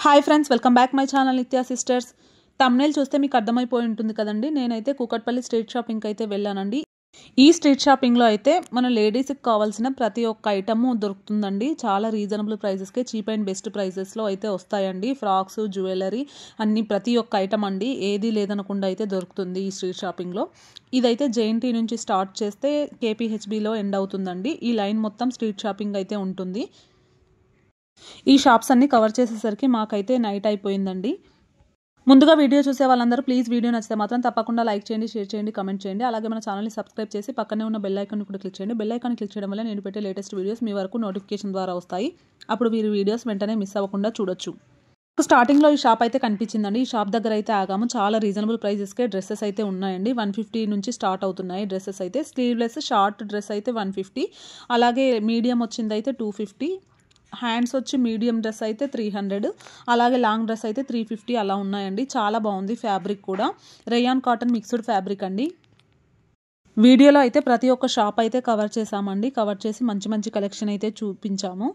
Hi friends, welcome back my channel నిత్య sisters. Thumbnail చూస్తే మీకు అర్థమైపోయి ఉంటుంది కదండి. నేనైతే కూకట్పల్లి స్ట్రీట్ షాపింగ్కి అయితే వెళ్ళానండి. ఈ స్ట్రీట్ షాపింగ్లో అయితే మన లేడీస్కి కావాల్సిన ప్రతి ఒక్క ఐటమ్ దొరుకుతుందండి. చాలా రీజనబుల్ ప్రైజెస్కే, చీప్ అండ్ బెస్ట్ ప్రైజెస్లో అయితే వస్తాయండి. ఫ్రాక్స్, జ్యువెలరీ అన్ని ప్రతి ఒక్క ఐటమ్ అండి, ఏది లేదనకుండా అయితే దొరుకుతుంది ఈ స్ట్రీట్ షాపింగ్లో. ఇదైతే జేఎన్టీ నుంచి స్టార్ట్ చేస్తే కేపీహెచ్బిలో ఎండ్ అవుతుందండి. ఈ లైన్ మొత్తం స్ట్రీట్ షాపింగ్ అయితే ఉంటుంది. ఈ షాప్స్ అన్ని కవర్ చేసేసరికి మాకైతే నైట్ అయిపోయిందండి. ముందుగా వీడియో చూసే వాళ్ళందరూ ప్లీజ్ వీడియో నచ్చితే మాత్రం తప్పకుండా లైక్ చేయండి, షేర్ చేయండి, కమెంట్ చేయండి. అలాగే మన ఛానల్ని సబ్స్క్రైబ్ చేసి పక్కనే ఉన్న బెల్ ఐకాన్ కూడా క్లిక్ చేయండి. బెల్ ఐకాన్ క్లిక్ చేయడం వల్ల నేను పెట్టే లేటెస్ట్ వీడియోస్ మీ వరకు నోటిఫికేషన్ ద్వారా వస్తాయి. అప్పుడు మీరు వీడియోస్ వెంటనే మిస్ అవ్వకుండా చూడొచ్చు. స్టార్టింగ్లో ఈ షాప్ అయితే కనిపించిందండి. ఈ షాప్ దగ్గర అయితే ఆగాము. చాలా రీజనబుల్ ప్రైజెస్కే డ్రెస్సెస్ అయితే ఉన్నాయండి. 150 నుంచి స్టార్ట్ అవుతున్నాయి డ్రెస్సెస్ అయితే. స్లీవ్లెస్ షార్ట్ డ్రెస్ అయితే 150, అలాగే మీడియం వచ్చింది అయితే 250, హ్యాండ్స్ వచ్చి మీడియం డ్రెస్ అయితే 300, అలాగే లాంగ్ డ్రెస్ అయితే 350 అలా ఉన్నాయండి. చాలా బాగుంది. ఫ్యాబ్రిక్ కూడా రేయాన్ కాటన్ మిక్స్డ్ ఫ్యాబ్రిక్ అండి. వీడియోలో అయితే ప్రతి ఒక్క షాప్ అయితే కవర్ చేసామండి. కవర్ చేసి మంచి మంచి కలెక్షన్ అయితే చూపించాము.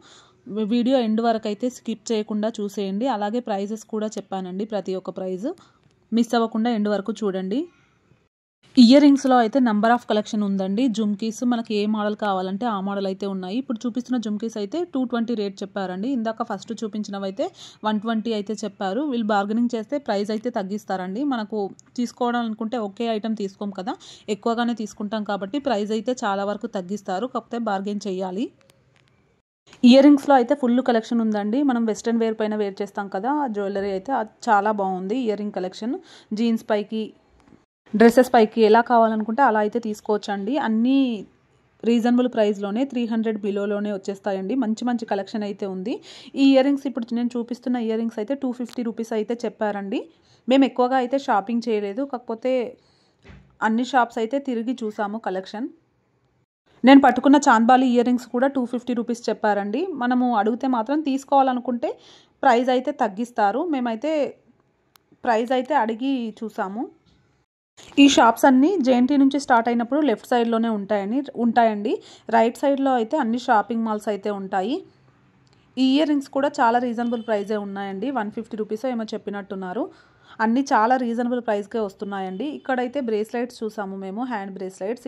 వీడియో ఎండ్ వరకు అయితే స్కిప్ చేయకుండా చూసేయండి. అలాగే ప్రైజెస్ కూడా చెప్పానండి. ప్రతి ఒక్క ప్రైజ్ మిస్ అవ్వకుండా ఎండ్ వరకు చూడండి. ఇయర్ రింగ్స్లో అయితే నెంబర్ ఆఫ్ కలెక్షన్ ఉందండి. జుమ్కీస్ మనకి ఏ మోడల్ కావాలంటే ఆ మోడల్ అయితే ఉన్నాయి. ఇప్పుడు చూపిస్తున్న జుమ్కీస్ అయితే 220 రేట్ చెప్పారండి. ఇందాక ఫస్ట్ చూపించినవి అయితే 120 అయితే చెప్పారు. వీళ్ళు బార్గెనింగ్ చేస్తే ప్రైస్ అయితే తగ్గిస్తారండి. మనకు తీసుకోవడం అనుకుంటే ఒకే ఐటమ్ తీసుకోం కదా, ఎక్కువగానే తీసుకుంటాం కాబట్టి ప్రైస్ అయితే చాలా వరకు తగ్గిస్తారు. కాకపోతే బార్గెన్ చేయాలి. ఇయర్ రింగ్స్లో అయితే ఫుల్ కలెక్షన్ ఉందండి. మనం వెస్ట్రన్ వేర్ పైన వేర్ చేస్తాం కదా, జ్యువెలరీ అయితే అది చాలా బాగుంది. ఇయర్ రింగ్ కలెక్షన్ జీన్స్ పైకి, డ్రెస్సెస్ పైకి ఎలా కావాలనుకుంటే అలా అయితే తీసుకోవచ్చండి. అన్నీ రీజనబుల్ ప్రైస్లోనే 300 బిలోలోనే వచ్చేస్తాయండి. మంచి మంచి కలెక్షన్ అయితే ఉంది. ఈ ఇయర్ రింగ్స్ ఇప్పుడు నేను చూపిస్తున్న ఇయర్ రింగ్స్ అయితే 250 రూపీస్ అయితే చెప్పారండి. మేము ఎక్కువగా అయితే షాపింగ్ చేయలేదు, కాకపోతే అన్ని షాప్స్ అయితే తిరిగి చూసాము కలెక్షన్. నేను పట్టుకున్న చాంద్బాలి ఇయర్ రింగ్స్ కూడా 250 రూపీస్ చెప్పారండి. మనము అడిగితే మాత్రం తీసుకోవాలనుకుంటే ప్రైస్ అయితే తగ్గిస్తారు. మేమైతే ప్రైస్ అయితే అడిగి చూసాము. ఈ షాప్స్ అన్నీ జేఎన్టీ నుంచి స్టార్ట్ అయినప్పుడు లెఫ్ట్ సైడ్లోనే ఉంటాయండి. రైట్ సైడ్లో అయితే అన్ని షాపింగ్ మాల్స్ అయితే ఉంటాయి. ఈ ఇయర్ రింగ్స్ కూడా చాలా రీజనబుల్ ప్రైజే ఉన్నాయండి. 150 రూపీస్ ఏమో చెప్పినట్టున్నారు. అన్నీ చాలా రీజనబుల్ ప్రైస్కే వస్తున్నాయండి. ఇక్కడైతే బ్రేస్లెట్స్ చూసాము మేము, హ్యాండ్ బ్రేస్లెట్స్.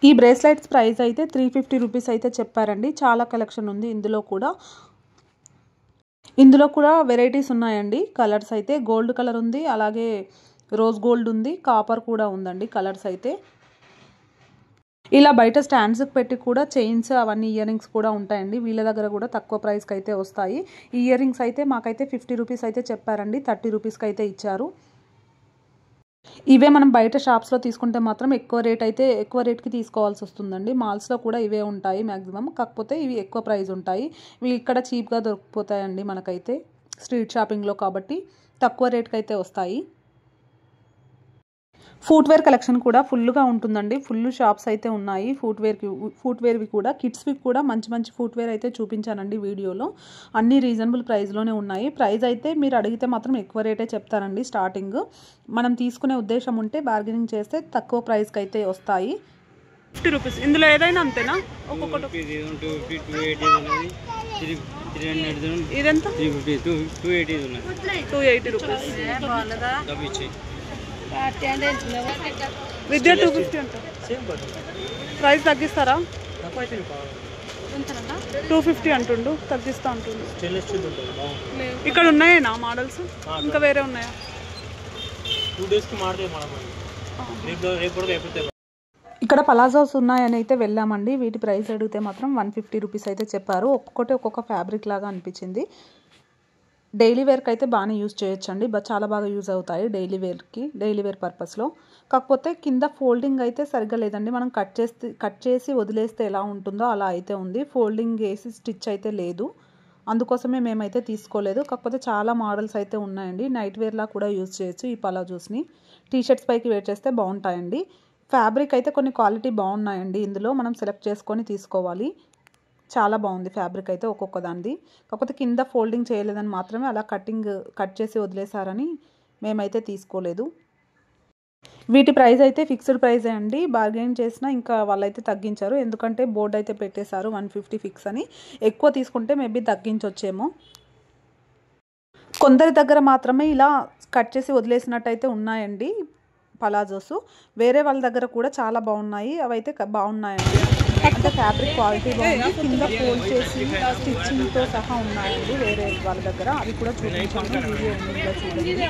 ఈ బ్రేస్లెట్స్ ప్రైస్ అయితే 350 రూపీస్ అయితే చెప్పారండి. చాలా కలెక్షన్ ఉంది ఇందులో కూడా వెరైటీస్ ఉన్నాయండి. కలర్స్ అయితే గోల్డ్ కలర్ ఉంది, అలాగే రోజ్ గోల్డ్ ఉంది, కాపర్ కూడా ఉందండి కలర్స్ అయితే. ఇలా బయట స్టాండ్స్కి పెట్టి కూడా చైన్స్ అవన్నీ ఇయర్ రింగ్స్ కూడా ఉంటాయండి. వీళ్ళ దగ్గర కూడా తక్కువ ప్రైస్కి అయితే వస్తాయి. ఈ ఇయర్ రింగ్స్ అయితే మాకైతే 50 రూపీస్ అయితే చెప్పారండి. 30 రూపీస్కి అయితే ఇచ్చారు. ఇవే మనం బయట షాప్స్లో తీసుకుంటే మాత్రం ఎక్కువ రేట్కి తీసుకోవాల్సి వస్తుందండి. మాల్స్లో కూడా ఇవే ఉంటాయి మ్యాక్సిమం, కాకపోతే ఇవి ఎక్కువ ప్రైస్ ఉంటాయి. ఇవి ఇక్కడ చీప్గా దొరికిపోతాయండి మనకైతే స్ట్రీట్ షాపింగ్లో, కాబట్టి తక్కువ రేట్కి అయితే వస్తాయి. ఫుట్వేర్ కలెక్షన్ కూడా ఫుల్గా ఉంటుందండి. ఫుల్ షాప్స్ అయితే ఉన్నాయి. ఫుట్వేర్వి కూడా, కిడ్స్వి కూడా మంచి మంచి ఫుట్వేర్ అయితే చూపించానండి వీడియోలో. అన్ని రీజనబుల్ ప్రైస్లోనే ఉన్నాయి. ప్రైస్ అయితే మీరు అడిగితే మాత్రం ఎక్కువ రేటే చెప్తారండి స్టార్టింగ్. మనం తీసుకునే ఉద్దేశం ఉంటే బార్గెనింగ్ చేస్తే తక్కువ ప్రైస్కి అయితే వస్తాయి. 50 రూపీస్ ఇందులో ఏదైనా అంతేనా? ఒక్కొక్కటి ఇదెంత? 280 రూపీస్. విద్య 250 అంట. ప్రైస్ తగ్గిస్తారా? 250 అంటుండు, తగ్గిస్తా అంటుండు. ఇక్కడ ఉన్నాయేనా మోడల్స్? ఇంకా వేరే ఉన్నాయా? ఇక్కడ పలాజోస్ ఉన్నాయని అయితే వెళ్ళామండి. వీటి ప్రైస్ అడిగితే మాత్రం 150 రూపీస్ అయితే చెప్పారు. ఒక్కొక్కటి ఒక్కొక్క ఫ్యాబ్రిక్ లాగా అనిపించింది. డైలీ వేర్కి అయితే బాగానే యూజ్ చేయొచ్చండి. చాలా బాగా యూజ్ అవుతాయి డైలీ వేర్ పర్పస్లో. కాకపోతే కింద ఫోల్డింగ్ అయితే సరిగ్గా లేదండి. మనం కట్ చేసి వదిలేస్తే ఎలా ఉంటుందో అలా అయితే ఉంది. ఫోల్డింగ్ వేసి స్టిచ్ అయితే లేదు. అందుకోసమే మేమైతే తీసుకోలేదు. కాకపోతే చాలా మోడల్స్ అయితే ఉన్నాయండి. నైట్ వేర్లా కూడా యూజ్ చేయొచ్చు ఈ పలాజోస్ని. టీషర్ట్స్ పైకి వేర్ చేస్తే బాగుంటాయండి. ఫ్యాబ్రిక్ అయితే కొన్ని క్వాలిటీ బాగున్నాయండి. ఇందులో మనం సెలెక్ట్ చేసుకొని తీసుకోవాలి. చాలా బాగుంది ఫ్యాబ్రిక్ అయితే ఒక్కొక్క దానిది. కాకపోతే కింద ఫోల్డింగ్ చేయలేదని మాత్రమే అలా కట్ చేసి వదిలేసారని మేమైతే తీసుకోలేదు. వీటి ప్రైస్ అయితే ఫిక్స్డ్ ప్రైజే అండి. బార్గెన్ చేసినా ఇంకా వాళ్ళైతే తగ్గించారు. ఎందుకంటే బోర్డు అయితే పెట్టేశారు 150 ఫిక్స్ అని. ఎక్కువ తీసుకుంటే మేబీ తగ్గించొచ్చేమో. కొందరి దగ్గర మాత్రమే ఇలా కట్ చేసి వదిలేసినట్టయితే ఉన్నాయండి పలాజోస్. వేరే వాళ్ళ దగ్గర కూడా చాలా బాగున్నాయి, అవైతే బాగున్నాయండి. అంటే ఫ్యాబ్రిక్ క్వాలిటీ బాగుంది, కింద ఫోల్డ్ చేసి స్టిచ్చింగ్తో సహా ఉన్నాయండి వేరే వాళ్ళ దగ్గర. అవి కూడా చూపించాను, వీడియో ఉందో చూడండి.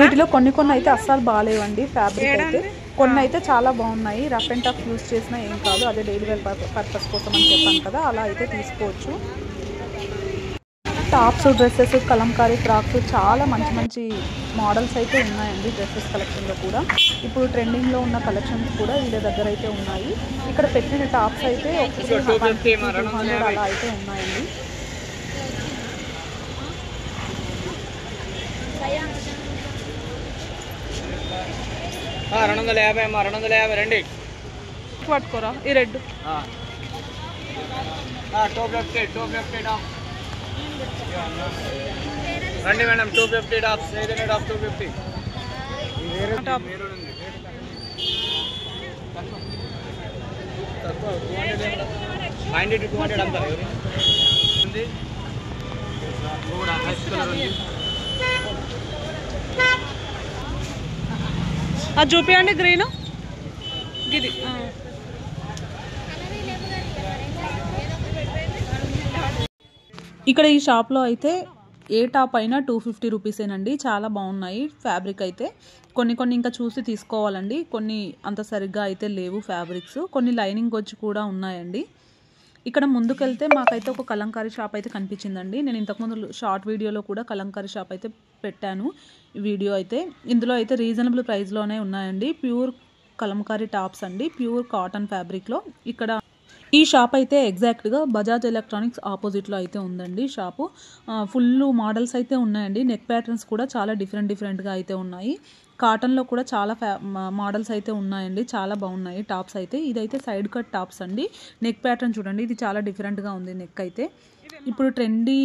వీటిలో కొన్ని అయితే అస్సలు బాగాలేవండి ఫ్యాబ్రిక్ అయితే. కొన్ని అయితే చాలా బాగున్నాయి, రఫ్ అండ్ టఫ్ యూజ్ చేసినా ఏం కాదు, అదే డైలీ వేర్ పర్పస్ కోసం అని చెప్పాను కదా, అలా అయితే తీసుకోవచ్చు. టాప్స్, డ్రెస్సెస్, కలంకారీ ఫ్రాక్స్ చాలా మంచి మోడల్స్ అయితే ఉన్నాయండి డ్రెస్సెస్ కలెక్షన్లో కూడా. ఇప్పుడు ట్రెండింగ్లో ఉన్న కలెక్షన్స్ కూడా వీళ్ళ దగ్గర అయితే ఉన్నాయి. ఇక్కడ పెట్టిన టాప్స్ అయితే 200 అలా అయితే ఉన్నాయండి. రండి పట్టుకోరా ఈ రెడ్ రండి మేడం. 250 టాప్స్, ఏదైనా టాప్ 250. తక్కువ 90 to 200 అంటారు. అది చూపించండి గ్రీన్ ఇది. ఇక్కడ ఈ షాప్లో అయితే ఏ టాప్ అయినా 250 రూపీసేనండి. చాలా బాగున్నాయి ఫ్యాబ్రిక్ అయితే. కొన్ని ఇంకా చూసి తీసుకోవాలండి, కొన్ని అంత సరిగ్గా అయితే లేవు ఫ్యాబ్రిక్స్, కొన్ని లైనింగ్ వచ్చి కూడా ఉన్నాయండి. ఇక్కడ ముందుకెళ్తే మాకైతే ఒక కలంకారీ షాప్ అయితే కనిపించిందండి. నేను ఇంతకుముందు షార్ట్ వీడియోలో కూడా కలంకారీ షాప్ అయితే పెట్టాను వీడియో అయితే. ఇందులో అయితే రీజనబుల్ ప్రైస్లోనే ఉన్నాయండి. ప్యూర్ కలంకారీ టాప్స్ అండి, ప్యూర్ కాటన్ ఫ్యాబ్రిక్లో. ఇక్కడ ఈ షాప్ అయితే ఎగ్జాక్ట్గా బజాజ్ ఎలక్ట్రానిక్స్ ఆపోజిట్లో అయితే ఉందండి షాపు. ఫుల్ మోడల్స్ అయితే ఉన్నాయండి. నెక్ ప్యాటర్న్స్ కూడా చాలా డిఫరెంట్గా అయితే ఉన్నాయి. కాటన్లో కూడా చాలా మోడల్స్ అయితే ఉన్నాయండి, చాలా బాగున్నాయి టాప్స్ అయితే. ఇదైతే సైడ్ కట్ టాప్స్ అండి. నెక్ ప్యాటర్న్ చూడండి, ఇది చాలా డిఫరెంట్గా ఉంది నెక్ అయితే. ఇప్పుడు ట్రెండీ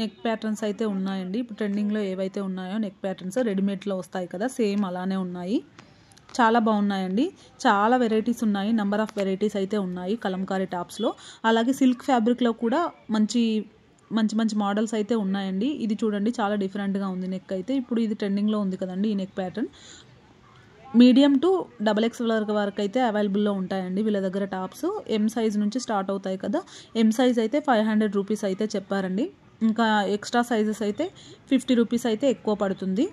నెక్ ప్యాటర్న్స్ అయితే ఉన్నాయండి. ఇప్పుడు ట్రెండింగ్లో ఏవైతే ఉన్నాయో నెక్ ప్యాటర్న్స్ రెడీమేడ్లో వస్తాయి కదా, సేమ్ అలానే ఉన్నాయి. చాలా బాగున్నాయండి, చాలా వెరైటీస్ ఉన్నాయి, నెంబర్ ఆఫ్ వెరైటీస్ అయితే ఉన్నాయి కలంకారీ టాప్స్లో. అలాగే సిల్క్ ఫ్యాబ్రిక్లో కూడా మంచి మోడల్స్ అయితే ఉన్నాయండి. ఇది చూడండి చాలా డిఫరెంట్గా ఉంది నెక్ అయితే. ఇప్పుడు ఇది ట్రెండింగ్లో ఉంది కదండి ఈ neck pattern. Medium to XXL వరకు అయితే అవైలబుల్లో ఉంటాయండి వీళ్ళ దగ్గర టాప్స్. ఎం సైజ్ నుంచి స్టార్ట్ అవుతాయి కదా. ఎం సైజ్ అయితే 500 రూపీస్ అయితే చెప్పారండి. ఇంకా ఎక్స్ట్రా సైజెస్ అయితే 50 రూపీస్ అయితే ఎక్కువ పడుతుంది.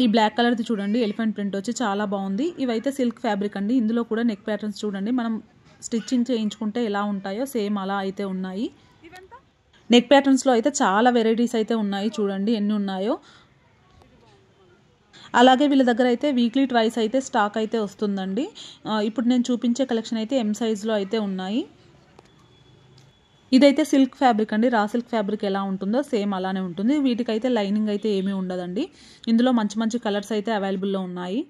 ఈ బ్లాక్ కలర్ది చూడండి, ఎలిఫెంట్ ప్రింట్ వచ్చి చాలా బాగుంది. ఇవైతే సిల్క్ ఫ్యాబ్రిక్ అండి. ఇందులో కూడా నెక్ ప్యాటర్న్స్ చూడండి, మనం స్టిచ్చింగ్ చేయించుకుంటే ఎలా ఉంటాయో సేమ్ అలా అయితే ఉన్నాయి. నెక్ ప్యాటర్న్స్లో అయితే చాలా వెరైటీస్ అయితే ఉన్నాయి, చూడండి ఎన్ని ఉన్నాయో. అలాగే వీళ్ళ దగ్గర అయితే వీక్లీ ట్వైస్ అయితే స్టాక్ అయితే వస్తుందండి. ఇప్పుడు నేను చూపించే కలెక్షన్ అయితే ఎం సైజ్లో అయితే ఉన్నాయి. ఇదైతే సిల్క్ ఫ్యాబ్రిక్ అండి. రా సిల్క్ ఫ్యాబ్రిక్ ఎలా ఉంటుందో సేమ్ అలానే ఉంటుంది. వీటికైతే లైనింగ్ అయితే ఏమీ ఉండదండి. ఇందులో మంచి కలర్స్ అయితే అవైలబుల్లో ఉన్నాయి.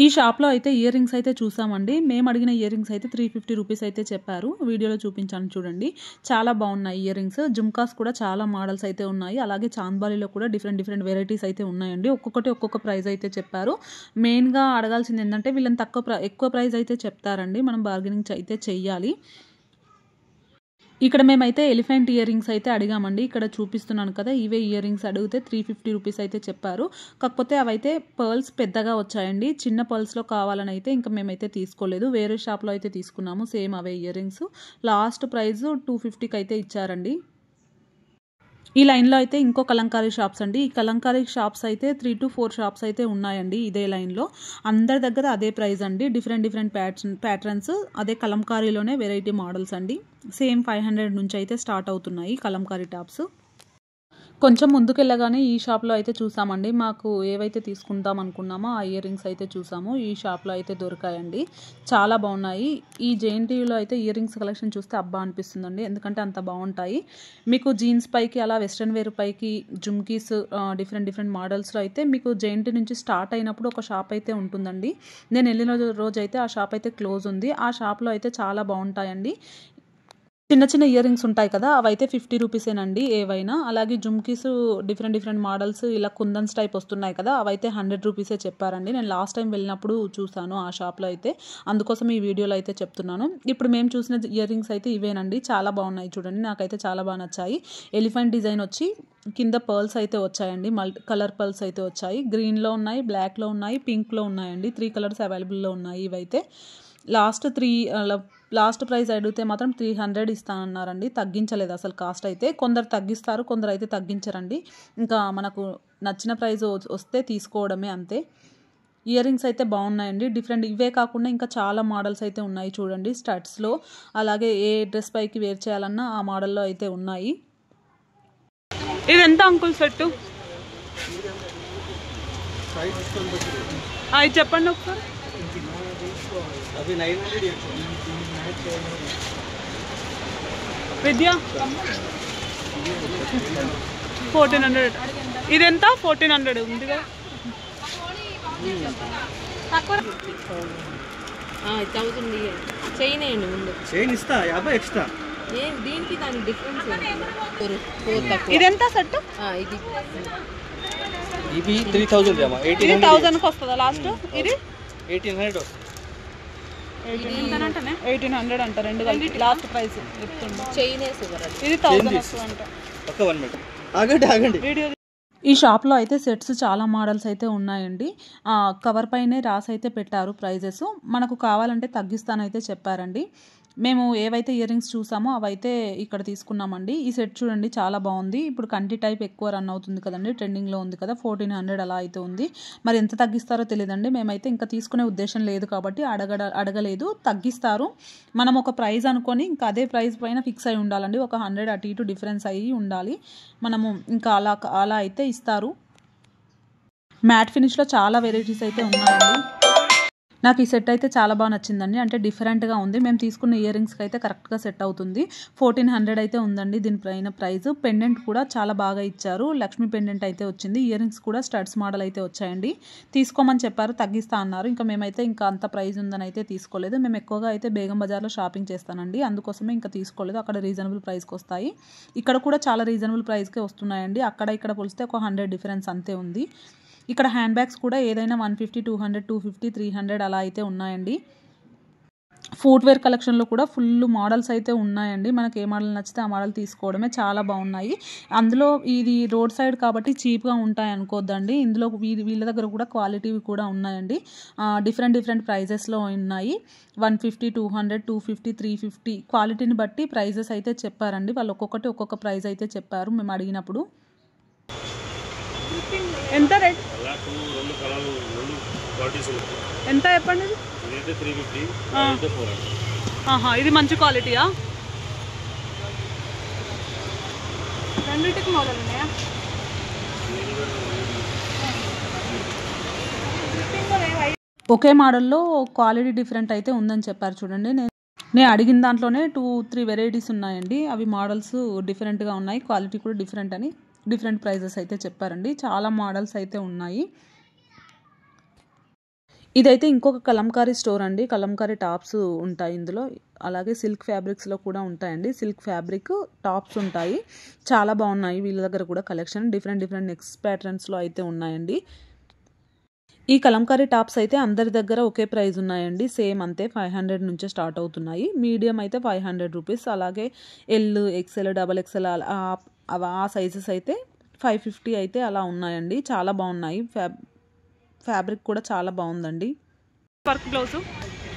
ఈ షాప్లో అయితే ఇయర్ రింగ్స్ అయితే చూసామండి. మేము అడిగిన ఇయర్ రింగ్స్ అయితే 350 రూపీస్ అయితే చెప్పారు. వీడియోలో చూపించాను చూడండి, చాలా బాగున్నాయి ఇయర్ రింగ్స్. జుమ్కాస్ కూడా చాలా మోడల్స్ అయితే ఉన్నాయి. అలాగే చాంద్బాలిలో కూడా డిఫరెంట్ వెరైటీస్ అయితే ఉన్నాయండి. ఒక్కొక్క ప్రైస్ అయితే చెప్పారు. మెయిన్గా అడగాల్సింది ఏంటంటే వీళ్ళని ఎక్కువ ప్రైస్ అయితే చెప్తారండి, మనం బార్గెనింగ్ అయితే చెయ్యాలి. ఇక్కడ మేమైతే ఎలిఫెంట్ ఇయర్ రింగ్స్ అయితే అడిగామండి. ఇక్కడ చూపిస్తున్నాను కదా, ఇవే ఇయర్ రింగ్స్ అడిగితే 350 రూపీస్ అయితే చెప్పారు. కాకపోతే అవైతే పర్ల్స్ పెద్దగా వచ్చాయండి. చిన్న పర్ల్స్లో కావాలని అయితే ఇంకా మేమైతే తీసుకోలేదు, వేరే షాప్లో అయితే తీసుకున్నాము సేమ్ అవే ఇయర్ రింగ్స్. లాస్ట్ ప్రైస్ 250కి అయితే ఇచ్చారండి. ఈ లైన్లో అయితే ఇంకో కలంకారీ షాప్స్ అండి. ఈ కలంకారీ షాప్స్ అయితే 3 to 4 షాప్స్ అయితే ఉన్నాయండి ఇదే లైన్లో. అందరి దగ్గర అదే ప్రైస్ అండి. డిఫరెంట్ ప్యాటర్న్స్, అదే కలంకారీలోనే వెరైటీ మోడల్స్ అండి. సేమ్ 500 నుంచి అయితే స్టార్ట్ అవుతున్నాయి కలంకారీ టాప్స్. కొంచెం ముందుకెళ్ళగానే ఈ షాప్లో అయితే చూసామండి. మాకు ఏవైతే తీసుకుందాం అనుకున్నామో ఆ ఇయర్ రింగ్స్ అయితే చూసాము. ఈ షాప్లో అయితే దొరికాయండి. చాలా బాగున్నాయి. ఈ జేఎన్టీయూలో అయితే ఇయర్ రింగ్స్ కలెక్షన్ చూస్తే అబ్బా అనిపిస్తుందండి. ఎందుకంటే అంత బాగుంటాయి. మీకు జీన్స్ పైకి అలా వెస్ట్రన్ వేర్ పైకి జుమ్కీస్ డిఫరెంట్ మోడల్స్లో అయితే మీకు జేఎన్టీ నుంచి స్టార్ట్ అయినప్పుడు ఒక షాప్ అయితే ఉంటుందండి. నేను వెళ్ళిన రోజు అయితే ఆ షాప్ అయితే క్లోజ్ ఉంది. ఆ షాప్లో అయితే చాలా బాగుంటాయండి. చిన్న ఇయర్ రింగ్స్ ఉంటాయి కదా, అవైతే 50 రూపీసేనండి ఏవైనా. అలాగే జుమ్కీస్ డిఫరెంట్ మోడల్స్ ఇలా కుందన్స్ టైప్ వస్తున్నాయి కదా, అవైతే 100 రూపీసే చెప్పారండి. నేను లాస్ట్ టైం వెళ్ళినప్పుడు చూసాను ఆ షాప్లో అయితే, అందుకోసం ఈ వీడియోలో అయితే చెప్తున్నాను. ఇప్పుడు మేము చూసిన ఇయర్ రింగ్స్ అయితే ఇవేనండి. చాలా బాగున్నాయి చూడండి, నాకైతే చాలా బాగా నచ్చాయి. ఎలిఫెంట్ డిజైన్ వచ్చి కింద పర్ల్స్ అయితే వచ్చాయండి. మల్టీ కలర్ పర్ల్స్ అయితే వచ్చాయి. గ్రీన్లో ఉన్నాయి, బ్లాక్లో ఉన్నాయి, పింక్లో ఉన్నాయండి. 3 కలర్స్ అవైలబుల్లో ఉన్నాయి. ఇవైతే లాస్ట్ ప్రైస్ అడిగితే మాత్రం 300 ఇస్తానన్నారండి. తగ్గించలేదు అసలు కాస్ట్ అయితే. కొందరు తగ్గిస్తారు, కొందరు అయితే తగ్గించరండి. ఇంకా మనకు నచ్చిన ప్రైస్ వస్తే తీసుకోవడమే అంతే. ఇయర్ రింగ్స్ అయితే బాగున్నాయండి. డిఫరెంట్ ఇవే కాకుండా ఇంకా చాలా మోడల్స్ అయితే ఉన్నాయి చూడండి స్టడ్స్లో. అలాగే ఏ డ్రెస్ పైకి వేర్ చేయాలన్నా ఆ మోడల్లో అయితే ఉన్నాయి. ఇది ఎంత అంకుల్ సెట్? అది చెప్పండి ఒకసారి. విద్య 1400. ఇదెంత? 1400 ఉంది కదా. 1000 చైన్ వేయండి ముందు. చైన్ ఇస్తా 50 ఎక్స్ట్రా. దీనికి దానికి డిఫరెన్స్ ఇదెంత సెట్? ఇది 3000 ఏమో. 1000కి వస్తుందా లాస్ట్? ఇది 1800. 1800 అంట. రెండు కలిపి లాస్ట్ ప్రైస్ చెప్తుండే. చైన్ ఇది 1000 వస్తుందంట. ఒక్క 1 మినిట్ ఆగండి. వీడియో ఈ షాప్లో అయితే సెట్స్ చాలా మోడల్స్ అయితే ఉన్నాయండి. కవర్ పైనే రాసి అయితే పెట్టారు ప్రైజెస్. మనకు కావాలంటే తగ్గిస్తానైతే చెప్పారండి. మేము ఏవైతే ఇయర్ రింగ్స్ చూసామో అవైతే ఇక్కడ తీసుకున్నామండి. ఈ సెట్ చూడండి చాలా బాగుంది. ఇప్పుడు కంటి టైప్ ఎక్కువ రన్ అవుతుంది కదండి, ట్రెండింగ్లో ఉంది కదా. 1400 అలా అయితే ఉంది. మరి ఎంత తగ్గిస్తారో తెలియదండి. మేమైతే ఇంకా తీసుకునే ఉద్దేశం లేదు కాబట్టి అడగలేదు. తగ్గిస్తారు. మనం ఒక ప్రైస్ అనుకొని ఇంకా అదే ప్రైస్ పైన ఫిక్స్ అయి ఉండాలండి. ఒక 100 అటు ఇటు డిఫరెన్స్ అయ్యి ఉండాలి. మనము ఇంకా అలా అయితే ఇస్తారు. మ్యాట్ ఫినిష్లో చాలా వెరైటీస్ అయితే ఉన్నాయండి. నాకు ఈ సెట్ అయితే చాలా బాగా నచ్చిందండి. అంటే డిఫరెంట్గా ఉంది. మేము తీసుకున్న ఇయర్ రింగ్స్కి అయితే కరెక్ట్గా సెట్ అవుతుంది. 1400 అయితే ఉందండి దీనిపైన ప్రైస్. పెండెంట్ కూడా చాలా బాగా ఇచ్చారు. లక్ష్మీ పెండెంట్ అయితే వచ్చింది. ఇయర్ రింగ్స్ కూడా స్టడ్స్ మోడల్ అయితే వచ్చాయండి. తీసుకోమని చెప్పారు, తగ్గిస్తా అన్నారు. ఇంకా మేమైతే ఇంకా అంత ప్రైస్ ఉందని అయితే తీసుకోలేదు. మేము ఎక్కువగా అయితే బేగం బజార్లో షాపింగ్ చేస్తానండి, అందుకోసమే ఇంకా తీసుకోలేదు. అక్కడ రీజనబుల్ ప్రైస్కి వస్తాయి. ఇక్కడ కూడా చాలా రీజనబుల్ ప్రైస్కే వస్తున్నాయండి. ఇక్కడ పోలిస్తే ఒక 100 డిఫరెన్స్ అంతే ఉంది. ఇక్కడ హ్యాండ్ బ్యాగ్స్ కూడా ఏదైనా 150, 200, 250, 300 అలా అయితే ఉన్నాయండి. ఫుట్వేర్ కలెక్షన్లో కూడా ఫుల్ మోడల్స్ అయితే ఉన్నాయండి. మనకి ఏ మోడల్ నచ్చితే ఆ మోడల్ తీసుకోవడమే. చాలా బాగున్నాయి. అందులో ఇది రోడ్ సైడ్ కాబట్టి చీప్గా ఉంటాయి అనుకోద్దండి. ఇందులో వీళ్ళ దగ్గర కూడా క్వాలిటీవి కూడా ఉన్నాయండి. డిఫరెంట్ ప్రైజెస్లో ఉన్నాయి. 150, 200, 250, 350 క్వాలిటీని బట్టి ప్రైజెస్ అయితే చెప్పారండి. వాళ్ళు ఒక్కొక్క ప్రైజ్ అయితే చెప్పారు మేము అడిగినప్పుడు. ఎంత రేట్? ఎంత చెప్పండి? ఇది మంచి క్వాలిటీయా? రెండింటికి మోడల్ ఉన్నాయా? ఒకే మోడల్లో క్వాలిటీ డిఫరెంట్ అయితే ఉందని చెప్పారు చూడండి. నేను అడిగిన దాంట్లోనే 2-3 వెరైటీస్ ఉన్నాయండి. అవి మోడల్స్ డిఫరెంట్గా ఉన్నాయి, క్వాలిటీ కూడా డిఫరెంట్ అని డిఫరెంట్ ప్రైజెస్ అయితే చెప్పారండి. చాలా మోడల్స్ అయితే ఉన్నాయి. ఇదైతే ఇంకొక కలంకారీ స్టోర్ అండి. కలంకారీ టాప్స్ ఉంటాయి ఇందులో. అలాగే సిల్క్ ఫ్యాబ్రిక్స్లో కూడా ఉంటాయండి. సిల్క్ ఫ్యాబ్రిక్ టాప్స్ ఉంటాయి. చాలా బాగున్నాయి వీళ్ళ దగ్గర కూడా కలెక్షన్. డిఫరెంట్ నెక్స్ ప్యాటర్న్స్లో అయితే ఉన్నాయండి. ఈ కలంకారీ టాప్స్ అయితే అందరి దగ్గర ఒకే ప్రైస్ ఉన్నాయండి. సేమ్ అంతే, 500 నుంచే స్టార్ట్ అవుతున్నాయి. మీడియం అయితే 500 రూపీస్. అలాగే ఎల్, XL, XXL ఆ సైజెస్ అయితే 550 అయితే అలా ఉన్నాయండి. చాలా బాగున్నాయి. ఫ్యాబ్రిక్ కూడా చాలా బాగుందండి. వర్క్ బ్లౌజ్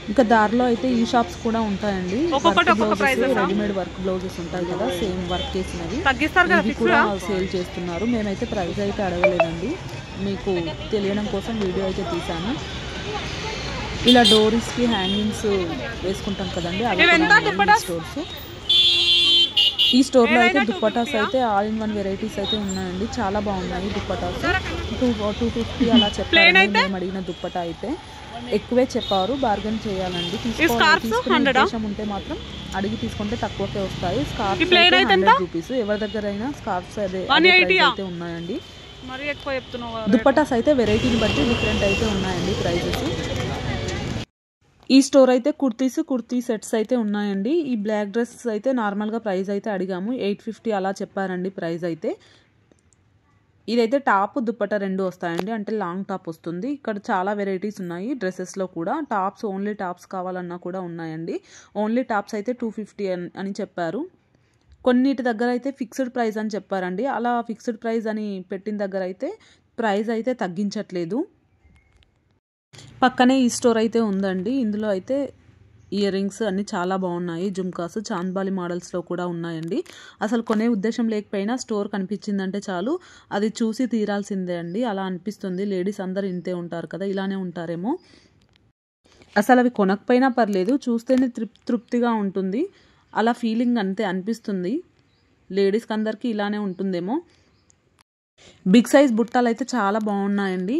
ఇంకా దారిలో అయితే ఈ షాప్స్ కూడా ఉంటాయండి. రెడీమేడ్ వర్క్ బ్లౌజెస్ ఉంటాయి కదా, సేమ్ వర్క్ చేసినవి ఇవి కూడా సేల్ చేస్తున్నారు. మేమైతే ప్రైస్ అయితే అడగలేదండి, మీకు తెలియడం కోసం వీడియో అయితే తీసాను. ఇలా డోరీస్కి హ్యాంగింగ్స్ వేసుకుంటాం కదండి, అవి స్టోర్స్ ఈ స్టోర్లో అయితే దుప్పటాస్ అయితే ఆల్ ఇన్ వన్ వెరైటీస్ అయితే ఉన్నాయండి. చాలా బాగున్నాయి దుప్పటాస్. 250 అలా చెప్పారు. మేము అడిగిన దుప్పటా అయితే ఎక్కువే చెప్పారు. బార్గెన్ చేయాలండి. తీసుకునే ఉద్దేశం ఉంటే మాత్రం అడిగి తీసుకుంటే తక్కువకే వస్తాయి. Scarf 100 rupees. ఎవరి దగ్గర అయినా స్కార్ఫ్స్ అయితే ఉన్నాయండి. దుప్పటాస్ అయితే వెరైటీని బట్టి డిఫరెంట్ అయితే ఉన్నాయండి ప్రైజెస్. ఈ స్టోర్ అయితే కుర్తీ సెట్స్ అయితే ఉన్నాయండి. ఈ బ్లాక్ డ్రెస్ అయితే నార్మల్గా ప్రైస్ అయితే అడిగాము. 850 అలా చెప్పారండి ప్రైస్ అయితే. ఇదైతే టాప్ దుప్పట 2 వస్తాయండి. అంటే లాంగ్ టాప్ వస్తుంది. ఇక్కడ చాలా వెరైటీస్ ఉన్నాయి డ్రెస్సెస్లో కూడా. టాప్స్ ఓన్లీ టాప్స్ కావాలన్నా కూడా ఉన్నాయండి. ఓన్లీ టాప్స్ అయితే 250 అని చెప్పారు. కొన్నిటి దగ్గర అయితే ఫిక్స్డ్ ప్రైస్ అని చెప్పారండి. అలా ఫిక్స్డ్ ప్రైస్ అని పెట్టిన దగ్గర అయితే ప్రైస్ అయితే తగ్గించట్లేదు. పక్కనే ఈ స్టోర్ అయితే ఉందండి. ఇందులో అయితే ఇయర్ రింగ్స్ అన్నీ చాలా బాగున్నాయి. జుమ్కాస్ చాంద్బాలి మోడల్స్లో కూడా ఉన్నాయండి. అసలు కొనే ఉద్దేశం లేకపోయినా స్టోర్ కనిపించిందంటే చాలు అది చూసి తీరాల్సిందే అండి. అలా అనిపిస్తుంది. లేడీస్ అందరు ఇంతే ఉంటారు కదా, ఇలానే ఉంటారేమో. అసలు అవి కొనకపోయినా పర్లేదు, చూస్తేనే తృప్తిగా ఉంటుంది. అలా ఫీలింగ్ అంతే అనిపిస్తుంది. లేడీస్కి అందరికీ ఇలానే ఉంటుందేమో. బిగ్ సైజ్ బుట్టాలు అయితే చాలా బాగున్నాయండి.